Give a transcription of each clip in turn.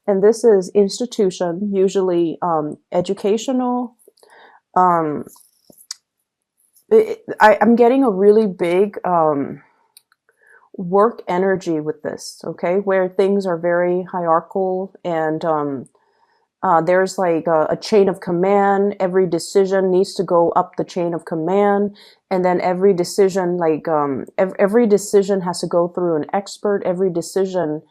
And this is institution, usually educational. Um, I'm getting a really big work energy with this, okay, where things are very hierarchical and there's like a chain of command. Every decision needs to go up the chain of command, and then every decision, like every decision has to go through an expert. Every decision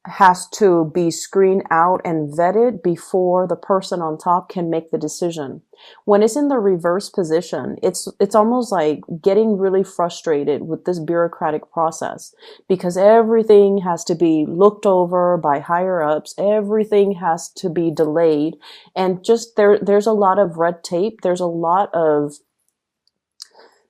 has to be screened out and vetted before the person on top can make the decision. When it's in the reverse position, it's almost like getting really frustrated with this bureaucratic process because everything has to be looked over by higher ups, everything has to be delayed, and just there's a lot of red tape, there's a lot of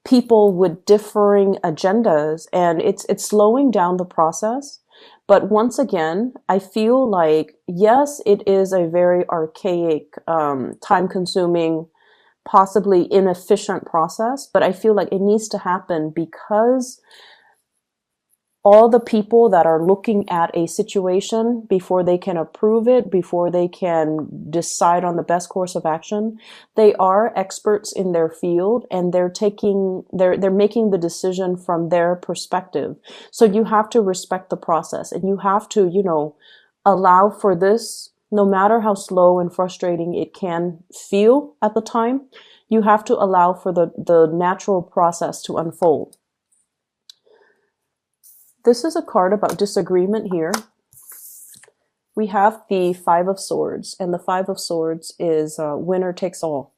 people with differing agendas, and it's slowing down the process. But once again, I feel like, yes, it is a very archaic, time consuming, possibly inefficient process, but I feel like it needs to happen because all the people that are looking at a situation before they can approve it, before they can decide on the best course of action, they are experts in their field and they're making the decision from their perspective. So you have to respect the process and you have to, allow for this, no matter how slow and frustrating it can feel at the time, you have to allow for the natural process to unfold. This is a card about disagreement here. We have the Five of Swords, and the Five of Swords is winner takes all.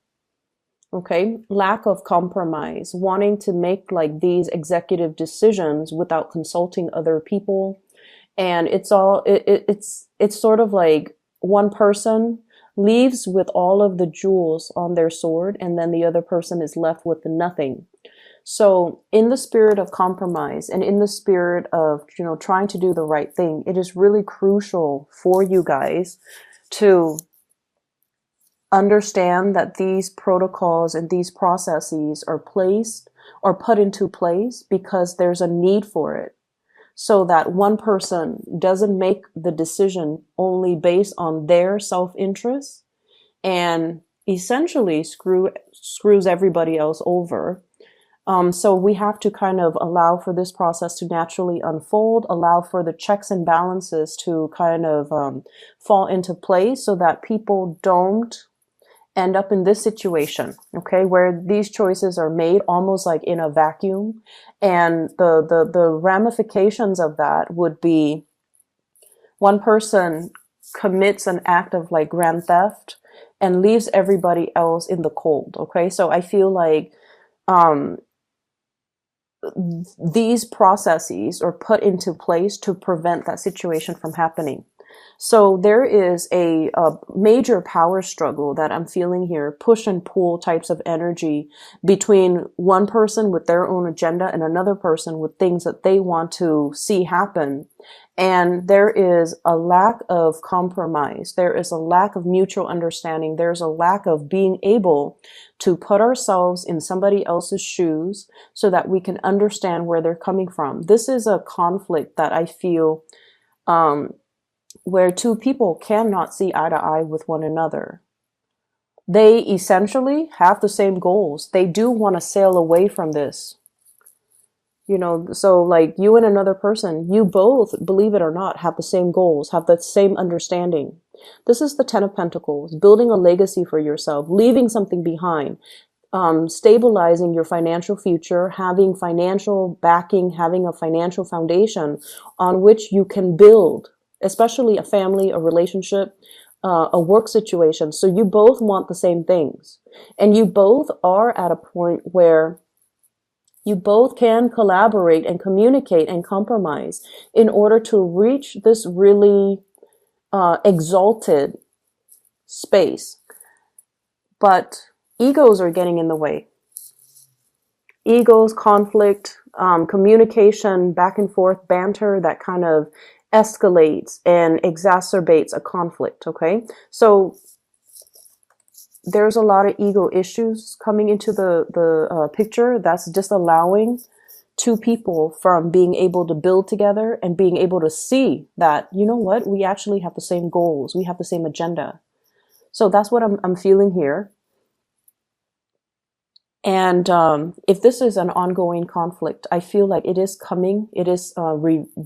Okay, lack of compromise, wanting to make like these executive decisions without consulting other people, and it's sort of like one person leaves with all of the jewels on their sword, and then the other person is left with nothing. So in the spirit of compromise and in the spirit of, trying to do the right thing, it is really crucial for you guys to understand that these protocols and these processes are placed or put into place because there's a need for it. So that one person doesn't make the decision only based on their self-interest and essentially screws everybody else over. So we have to kind of allow for this process to naturally unfold, allow for the checks and balances to kind of fall into place so that people don't end up in this situation, okay, where these choices are made almost like in a vacuum. And the ramifications of that would be one person commits an act of like grand theft and leaves everybody else in the cold, okay? So I feel like these processes are put into place to prevent that situation from happening. So there is a major power struggle that I'm feeling here, push and pull types of energy between one person with their own agenda and another person with things that they want to see happen. And there is a lack of compromise. There is a lack of mutual understanding. There's a lack of being able to put ourselves in somebody else's shoes so that we can understand where they're coming from. This is a conflict that I feel where two people cannot see eye to eye with one another. They essentially have the same goals. They do want to sail away from this. So like you and another person, you both, believe it or not, have the same goals, have the same understanding. This is the Ten of Pentacles, building a legacy for yourself, leaving something behind, stabilizing your financial future, having financial backing, having a financial foundation on which you can build, especially a family, a relationship, a work situation. So you both want the same things. And you both are at a point where you both can collaborate and communicate and compromise in order to reach this really exalted space. But egos are getting in the way. Egos, conflict, communication, back and forth, banter, that kind of escalates and exacerbates a conflict, okay? So there's a lot of ego issues coming into the picture that's disallowing two people from being able to build together and being able to see that, you know what, we actually have the same goals, we have the same agenda. So that's what I'm feeling here. And if this is an ongoing conflict, I feel like it is coming, it is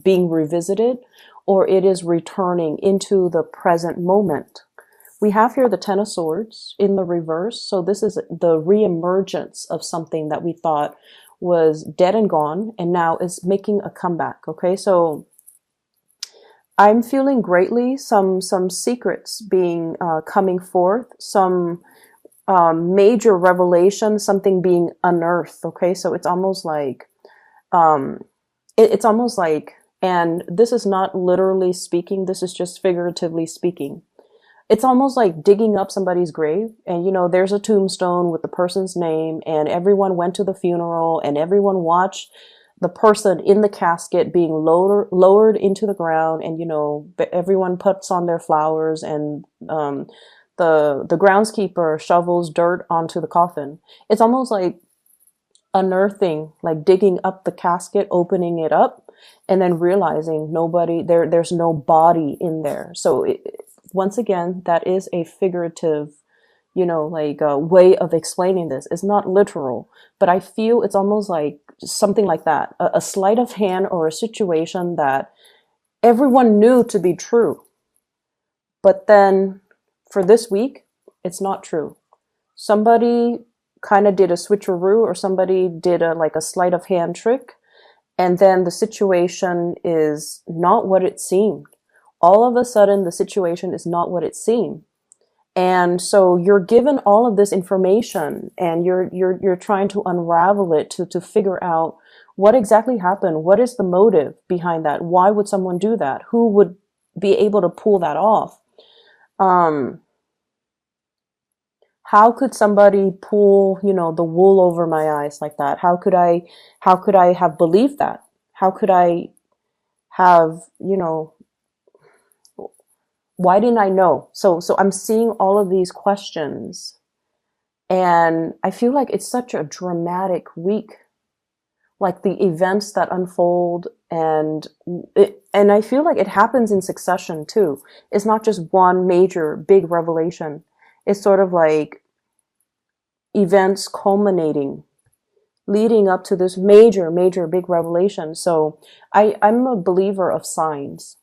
being revisited, or it is returning into the present moment. We have here the Ten of Swords in the reverse. So this is the reemergence of something that we thought was dead and gone, and now is making a comeback. Okay, so I'm feeling greatly some secrets being coming forth, some major revelation, something being unearthed. Okay, so it's almost like it's almost like, and this is not literally speaking, this is just figuratively speaking. It's almost like digging up somebody's grave, and you know, there's a tombstone with the person's name, and everyone went to the funeral, and everyone watched the person in the casket being lowered into the ground, and you know, everyone puts on their flowers, and the groundskeeper shovels dirt onto the coffin. It's almost like unearthing, like digging up the casket, opening it up, and then realizing there's no body in there. So once again, that is a figurative, you know, like a way of explaining this. It's not literal, but I feel it's almost like something like that, a sleight of hand or a situation that everyone knew to be true. But then for this week, it's not true. Somebody kind of did a switcheroo, or somebody did like a sleight of hand trick, and then the situation is not what it seemed. All of a sudden, the situation is not what it seemed. And so you're given all of this information, and you're trying to unravel it to figure out what exactly happened. What is the motive behind that? Why would someone do that? Who would be able to pull that off? How could somebody pull, you know, the wool over my eyes like that? How could I have believed that? How could I have, you know, why didn't I know? So I'm seeing all of these questions, and I feel like it's such a dramatic week, like the events that unfold, and I feel like it happens in succession too. It's not just one major big revelation. It's sort of like events culminating, leading up to this major big revelation. So I'm a believer of signs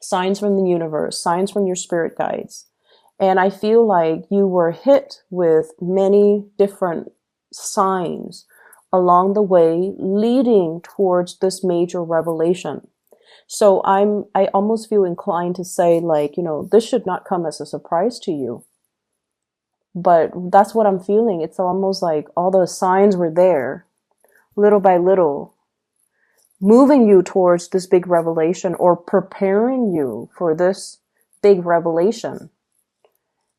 from the universe, signs from your spirit guides. And I feel like you were hit with many different signs along the way leading towards this major revelation. So I almost feel inclined to say, like, you know, this should not come as a surprise to you. But that's what I'm feeling. It's almost like all the signs were there, little by little, moving you towards this big revelation, or preparing you for this big revelation.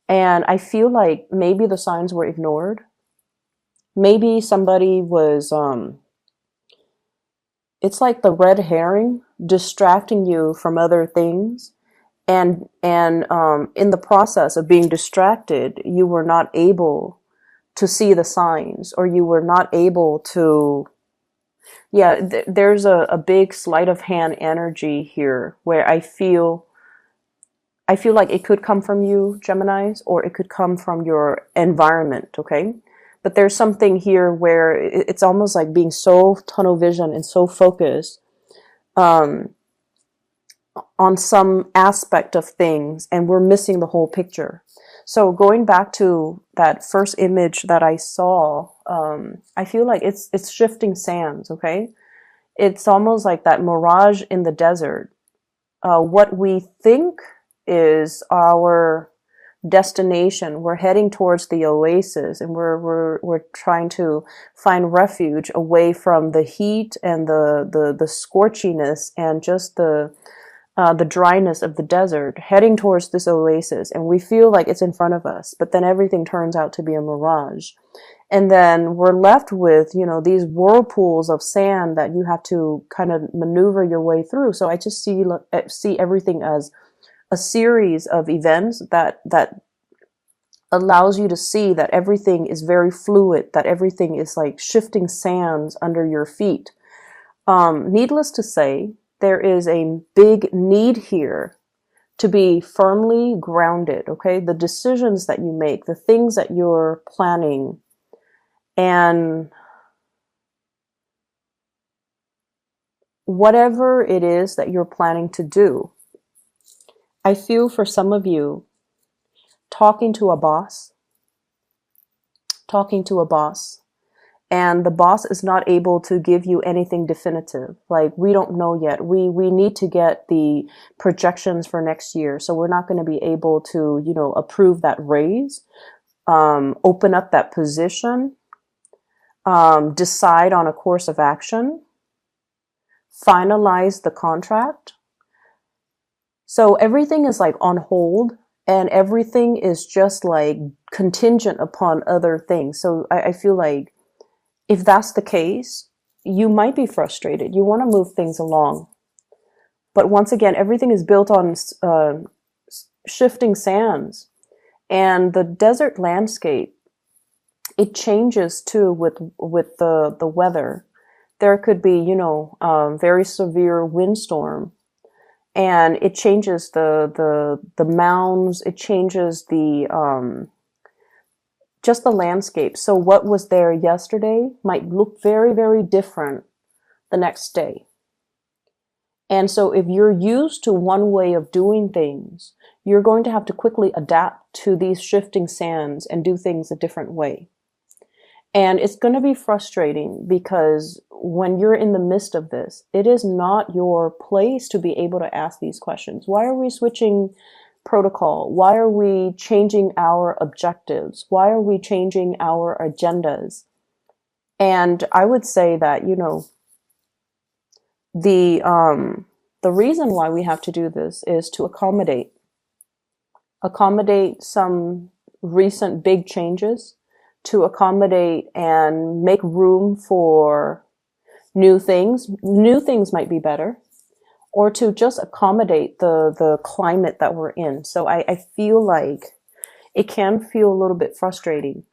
And I feel like maybe the signs were ignored. Maybe somebody was, it's like the red herring distracting you from other things. And in the process of being distracted, you were not able to see the signs, or you were not able to, there's a big sleight of hand energy here, where I feel like it could come from you, Geminis, or it could come from your environment, okay? But there's something here where it's almost like being so tunnel vision and so focused on some aspect of things, and we're missing the whole picture. So going back to that first image that I saw, I feel like it's shifting sands, okay? It's almost like that mirage in the desert. What we think is our destination, we're heading towards the oasis, and we're trying to find refuge away from the heat and the scorchiness and just the dryness of the desert, heading towards this oasis, and we feel like it's in front of us, but then everything turns out to be a mirage. And then we're left with, you know, these whirlpools of sand that you have to kind of maneuver your way through. So I just see everything as a series of events that allows you to see that everything is very fluid, that everything is like shifting sands under your feet. Needless to say, there is a big need here to be firmly grounded, okay? The decisions that you make, the things that you're planning, and whatever it is that you're planning to do. I feel for some of you, talking to a boss, and the boss is not able to give you anything definitive. Like, we don't know yet. We need to get the projections for next year. So we're not going to be able to, approve that raise, open up that position, decide on a course of action, finalize the contract. So everything is like on hold, and everything is just like contingent upon other things. So I feel like if that's the case, you might be frustrated. You want to move things along. But once again, everything is built on shifting sands. And the desert landscape, it changes too with the weather. There could be, very severe windstorm. And it changes the mounds, it changes just the landscape. So what was there yesterday might look very, very different the next day. And so if you're used to one way of doing things, you're going to have to quickly adapt to these shifting sands and do things a different way. And it's going to be frustrating because when you're in the midst of this, it is not your place to be able to ask these questions. Why are we switching protocol? Why are we changing our objectives? Why are we changing our agendas? And I would say that, the reason why we have to do this is to accommodate some recent big changes, to accommodate and make room for new things. New things might be better, or to just accommodate the climate that we're in. So I feel like it can feel a little bit frustrating.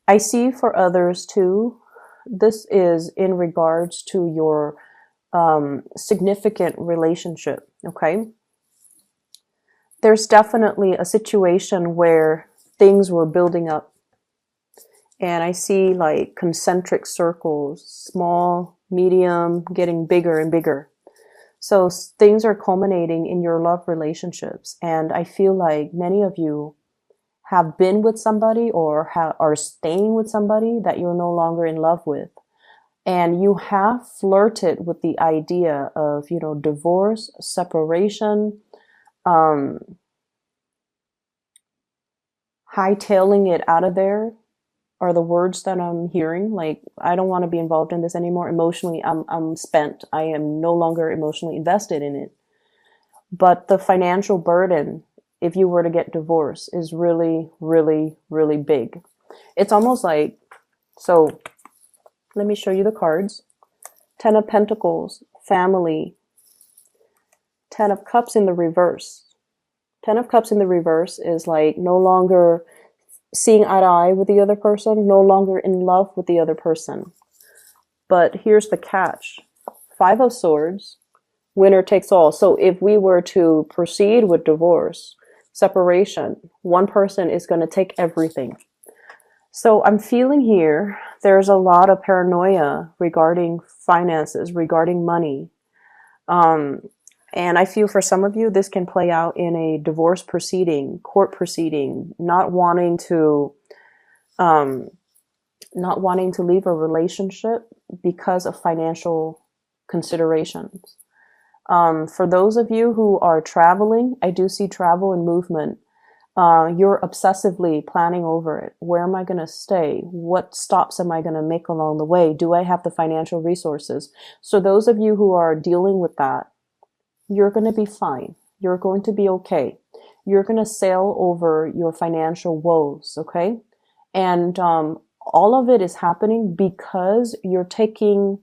I see for others too, this is in regards to your significant relationship, okay? There's definitely a situation where things were building up. And I see like concentric circles, small, medium, getting bigger and bigger. So things are culminating in your love relationships. And I feel like many of you have been with somebody or are staying with somebody that you're no longer in love with. And you have flirted with the idea of, divorce, separation, hightailing it out of there are the words that I'm hearing. Like, I don't want to be involved in this anymore. Emotionally, I'm spent. I am no longer emotionally invested in it. But the financial burden, if you were to get divorced, is really, really, really big. It's almost like, so let me show you the cards. 10 of Pentacles, family. 10 of Cups in the reverse. 10 of Cups in the reverse is like no longer seeing eye to eye with the other person, no longer in love with the other person. But here's the catch. 5 of Swords, winner takes all. So if we were to proceed with divorce, separation, one person is going to take everything. So I'm feeling here, there's a lot of paranoia regarding finances, regarding money. And I feel for some of you, this can play out in a divorce proceeding, court proceeding, not wanting to leave a relationship because of financial considerations. For those of you who are traveling, I do see travel and movement. You're obsessively planning over it. Where am I going to stay? What stops am I going to make along the way? Do I have the financial resources? So those of you who are dealing with that, you're going to be fine. You're going to be okay. You're going to sail over your financial woes, okay? And all of it is happening because you're taking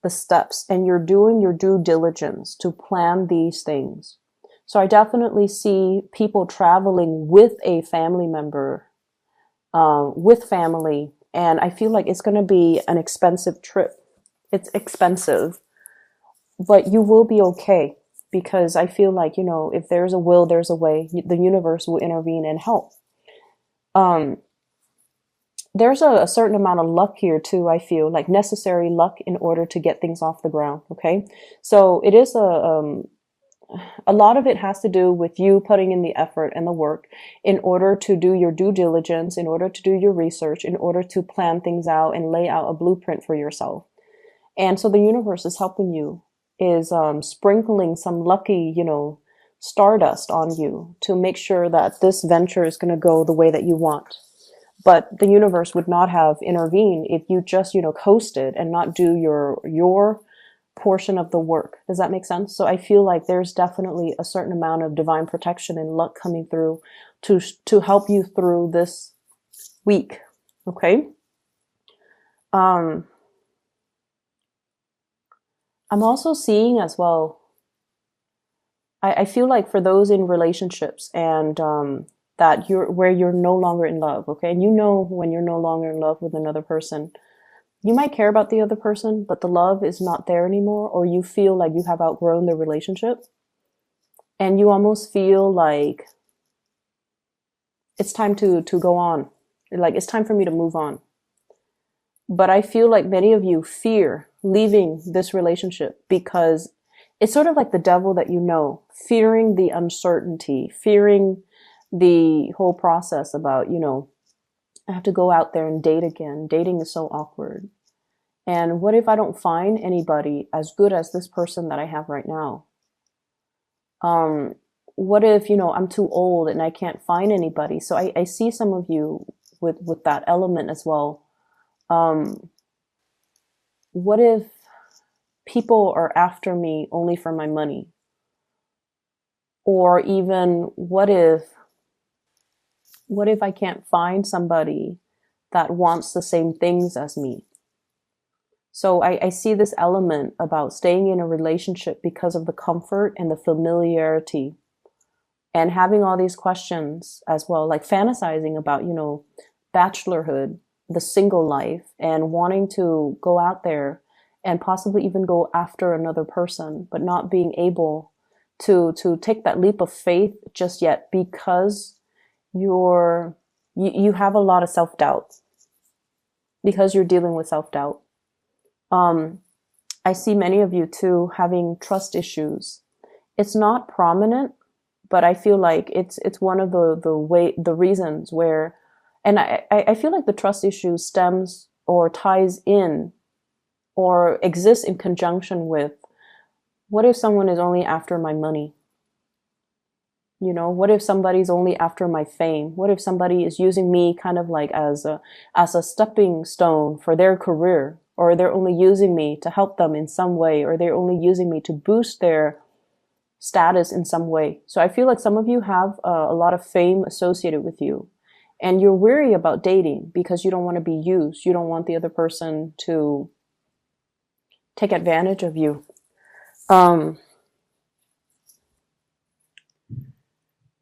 the steps and you're doing your due diligence to plan these things. So I definitely see people traveling with a family member, with family, and I feel like it's going to be an expensive trip. It's expensive. but you will be okay, because I feel like, if there's a will, there's a way. The universe will intervene and help. Um, there's a certain amount of luck here too. I feel like necessary luck in order to get things off the ground. Okay, so it is a lot of it has to do with you putting in the effort and the work in order to do your due diligence, in order to do your research, in order to plan things out and lay out a blueprint for yourself. And so the universe is helping you, is sprinkling some lucky, stardust on you to make sure that this venture is going to go the way that you want. But the universe would not have intervened if you just, coasted and not do your portion of the work. Does that make sense? So I feel like there's definitely a certain amount of divine protection and luck coming through to help you through this week. Okay. I'm also seeing as well, I feel like for those in relationships and that where you're no longer in love, okay, and when you're no longer in love with another person, you might care about the other person, but the love is not there anymore, or you feel like you have outgrown the relationship, and you almost feel like it's time to go on, like it's time for me to move on. But I feel like many of you fear leaving this relationship because it's sort of like the devil that fearing the uncertainty, fearing the whole process about, I have to go out there and date again. Dating is so awkward. And what if I don't find anybody as good as this person that I have right now? What if, I'm too old and I can't find anybody? So I see some of you with that element as well. What if people are after me only for my money? Or even what if I can't find somebody that wants the same things as me? So I see this element about staying in a relationship because of the comfort and the familiarity, and having all these questions as well, like fantasizing about, bachelorhood, the single life, and wanting to go out there and possibly even go after another person, but not being able to take that leap of faith just yet because you have a lot of self-doubt, because you're dealing with self-doubt. I see many of you too having trust issues. It's not prominent, but I feel like it's one of the reasons where, and I feel like the trust issue stems or ties in or exists in conjunction with, what if someone is only after my money? What if somebody's only after my fame? What if somebody is using me kind of like as a stepping stone for their career, or they're only using me to help them in some way, or they're only using me to boost their status in some way? So I feel like some of you have a lot of fame associated with you, and you're weary about dating because you don't want to be used. You don't want the other person to take advantage of you.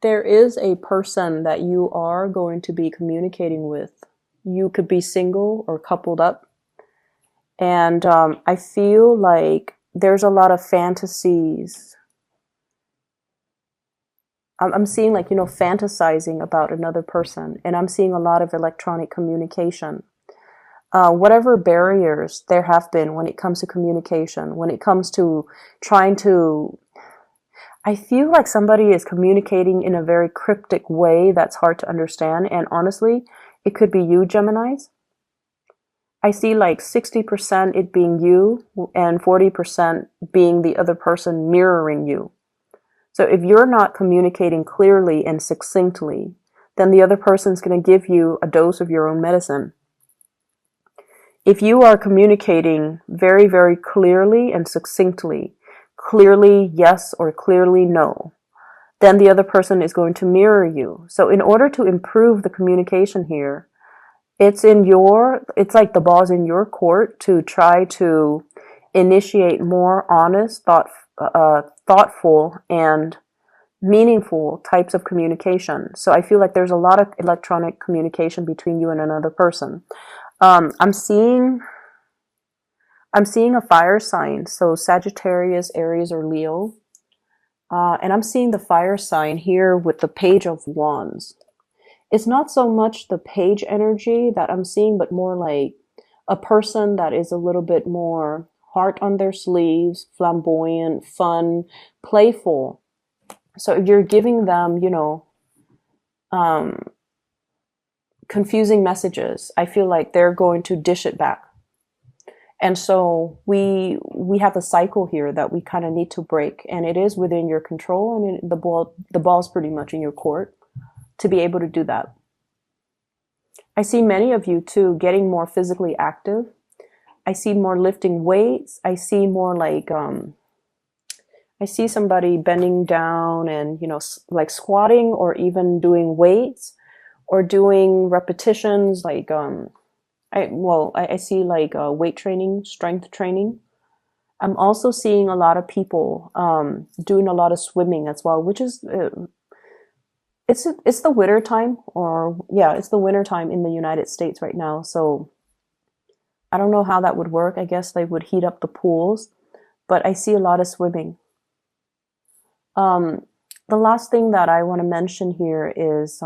There is a person that you are going to be communicating with. You could be single or coupled up. And I feel like there's a lot of fantasies. I'm seeing like, fantasizing about another person. And I'm seeing a lot of electronic communication. Whatever barriers there have been when it comes to communication, when it comes to trying to... I feel like somebody is communicating in a very cryptic way that's hard to understand. And honestly, it could be you, Geminis. I see like 60% it being you and 40% being the other person mirroring you. So if you're not communicating clearly and succinctly, then the other person's going to give you a dose of your own medicine. If you are communicating very, very clearly and succinctly, clearly yes or clearly no, then the other person is going to mirror you. So in order to improve the communication here, it's like the ball's in your court to try to initiate more honest, thoughtful, and meaningful types of communication. So I feel like there's a lot of electronic communication between you and another person. I'm seeing I'm seeing a fire sign, so Sagittarius, Aries, or Leo. And I'm seeing the fire sign here with the Page of Wands. It's not so much the page energy that I'm seeing, but more like a person that is a little bit more heart on their sleeves, flamboyant, fun, playful. So if you're giving them, um, confusing messages, I feel like they're going to dish it back. And so we have a cycle here that we kind of need to break, and it is within your control, and the ball's pretty much in your court to be able to do that. I see many of you too getting more physically active. I see more lifting weights. I see more like I see somebody bending down and like squatting or even doing weights or doing repetitions like I see like weight training, strength training. I'm also seeing a lot of people doing a lot of swimming as well, which is it's the winter time, or yeah, it's the winter time in the United States right now. So I don't know how that would work. I guess they would heat up the pools, but I see a lot of swimming. Um, the last thing that I want to mention here is